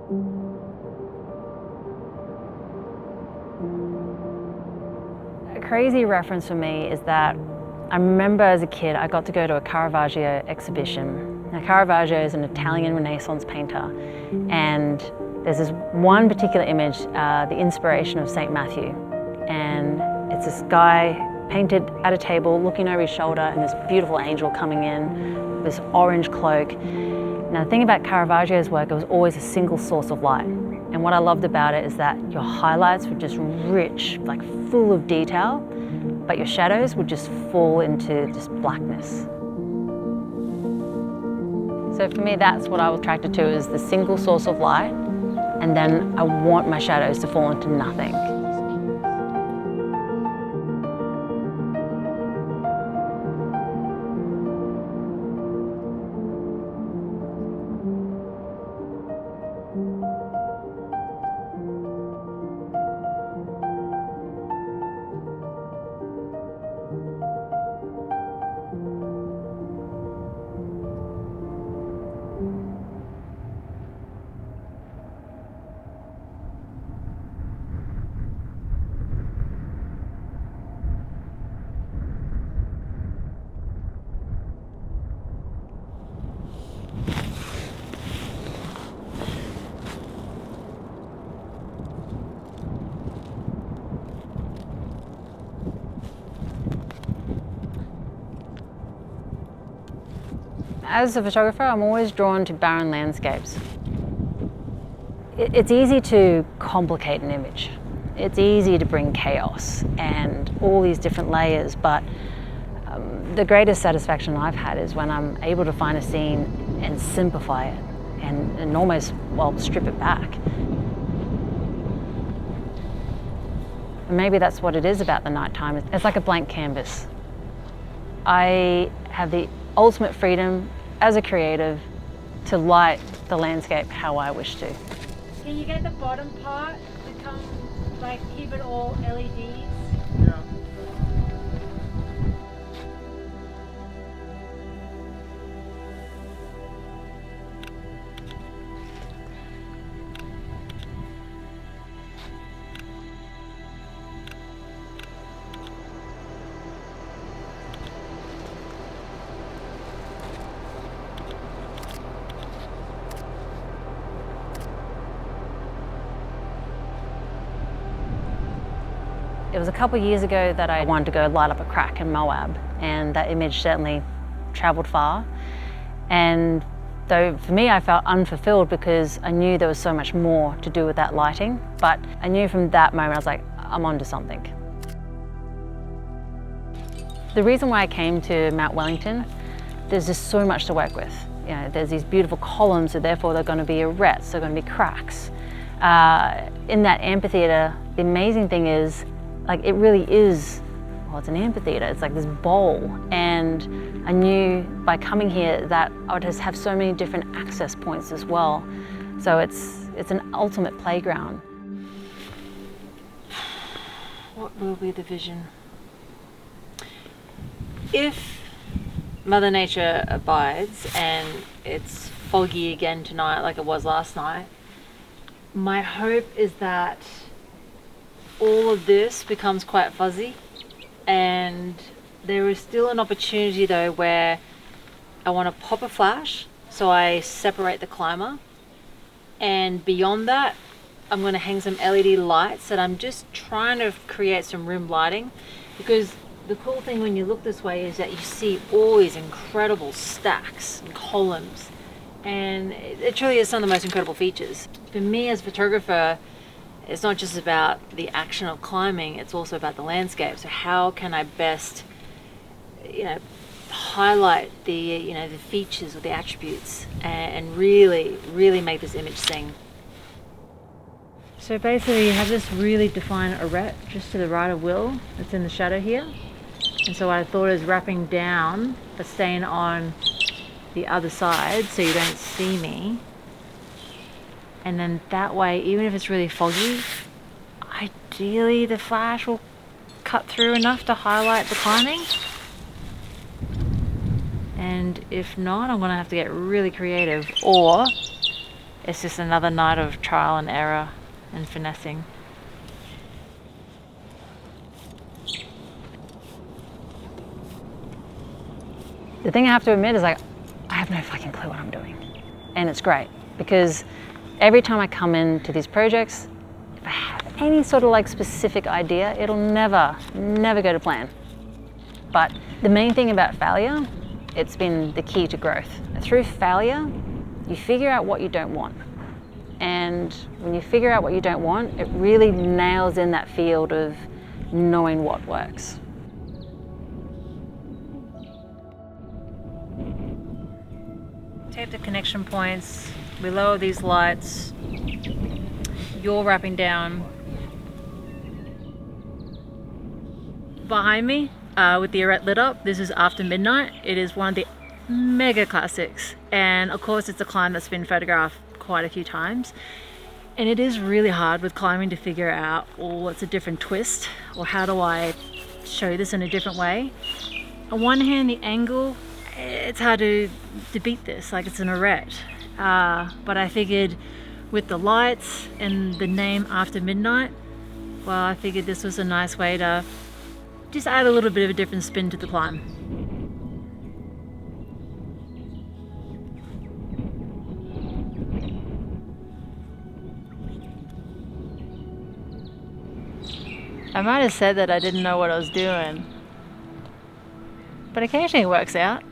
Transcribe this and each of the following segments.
A crazy reference for me is that I remember as a kid I got to go to a Caravaggio exhibition. Now Caravaggio is an Italian Renaissance painter, and there's this one particular image, the inspiration of St. Matthew, and it's this guy painted at a table looking over his shoulder and this beautiful angel coming in with this orange cloak. Now the thing about Caravaggio's work, it was always a single source of light. And what I loved about it is that your highlights were just rich, like full of detail, but your shadows would just fall into just blackness. So for me, that's what I was attracted to, is the single source of light, and then I want my shadows to fall into nothing. As a photographer, I'm always drawn to barren landscapes. It's easy to complicate an image. It's easy to bring chaos and all these different layers, but the greatest satisfaction I've had is when I'm able to find a scene and simplify it and almost, well, strip it back. And maybe that's what it is about the nighttime. It's like a blank canvas. I have the ultimate freedom as a creative to light the landscape how I wish to. Can you get the bottom part to come, like, keep it all LEDs? Yeah. It was a couple of years ago that I wanted to go light up a crack in Moab, and that image certainly travelled far. And though for me I felt unfulfilled because I knew there was so much more to do with that lighting, but I knew from that moment I was like, I'm onto something. The reason why I came to Mount Wellington, there's just so much to work with. You know, there's these beautiful columns, so therefore they're going to be arêtes, they're going to be cracks. In that amphitheatre, the amazing thing is, like, it really is, well, it's an amphitheatre, it's like this bowl, and I knew by coming here that I would just have so many different access points as well. So it's an ultimate playground. What will be the vision? If Mother Nature abides and it's foggy again tonight like it was last night, my hope is that all of this becomes quite fuzzy, and there is still an opportunity though where I want to pop a flash so I separate the climber, and beyond that I'm going to hang some LED lights that I'm just trying to create some room lighting, because the cool thing when you look this way is that you see all these incredible stacks and columns, and it truly is some of the most incredible features. For me as a photographer, it's not just about the action of climbing, it's also about the landscape. So how can I best, highlight the, the features or the attributes and really, really make this image sing. So basically you have this really defined arête just to the right of Will, that's in the shadow here. And so what I thought is wrapping down, but staying on the other side so you don't see me. And then that way, even if it's really foggy, ideally the flash will cut through enough to highlight the climbing. And if not, I'm gonna have to get really creative, or it's just another night of trial and error and finessing. The thing I have to admit is like, I have no fucking clue what I'm doing. And it's great because every time I come into these projects, if I have any sort of like specific idea, it'll never go to plan. But the main thing about failure, it's been the key to growth. Through failure, you figure out what you don't want. And when you figure out what you don't want, it really nails in that field of knowing what works. Tape the connection points, we lower these lights, you're wrapping down. Behind me, with the arete lit up, this is After Midnight. It is one of the mega classics, and of course it's a climb that's been photographed quite a few times, and it is really hard with climbing to figure out, well, what's a different twist, or how do I show this in a different way. On one hand, the angle, it's hard to beat this, like it's an arete, but I figured with the lights and the name After Midnight, well, I figured this was a nice way to just add a little bit of a different spin to the climb. I might have said that I didn't know what I was doing, but occasionally it works out.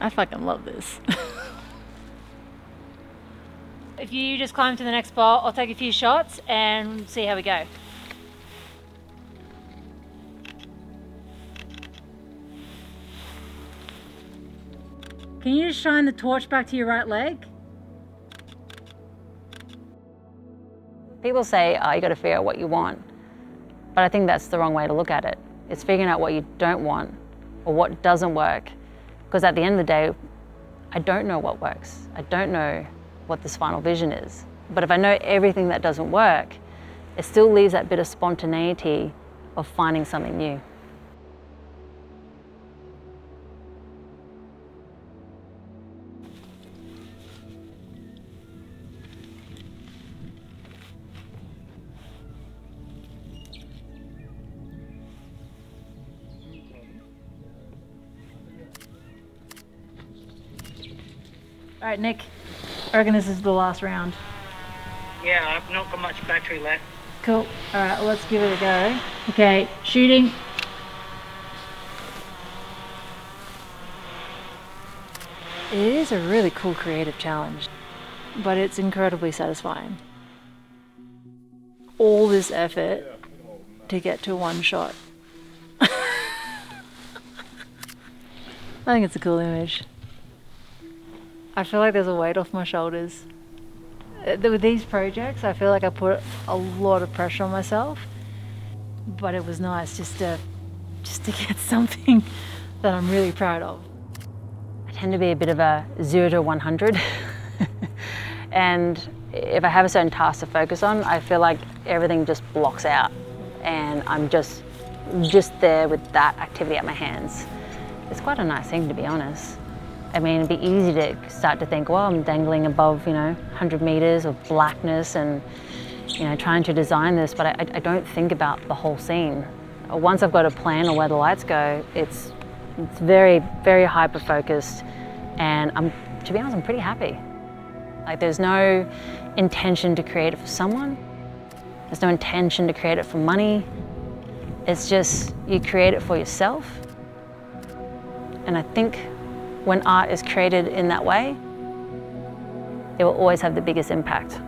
I fucking love this. If you just climb to the next spot, I'll take a few shots and see how we go. Can you just shine the torch back to your right leg? People say, oh, you got to figure out what you want. But I think that's the wrong way to look at it. It's figuring out what you don't want or what doesn't work. Because at the end of the day, I don't know what works. I don't know what this final vision is. But if I know everything that doesn't work, it still leaves that bit of spontaneity of finding something new. All right, Nick, I reckon this is the last round. Yeah, I've not got much battery left. Cool. All right, well, let's give it a go. Okay, shooting. It is a really cool creative challenge, but it's incredibly satisfying. All this effort to get to one shot. I think it's a cool image. I feel like there's a weight off my shoulders. With these projects, I feel like I put a lot of pressure on myself, but it was nice just to get something that I'm really proud of. I tend to be a bit of a 0 to 100. And if I have a certain task to focus on, I feel like everything just blocks out and I'm just there with that activity at my hands. It's quite a nice thing, to be honest. I mean, it'd be easy to start to think, well, I'm dangling above, 100 meters of blackness and, trying to design this, but I don't think about the whole scene. Once I've got a plan of where the lights go, it's very, very hyper-focused, and to be honest, I'm pretty happy. Like, there's no intention to create it for someone. There's no intention to create it for money. It's just, you create it for yourself. And I think when art is created in that way, it will always have the biggest impact.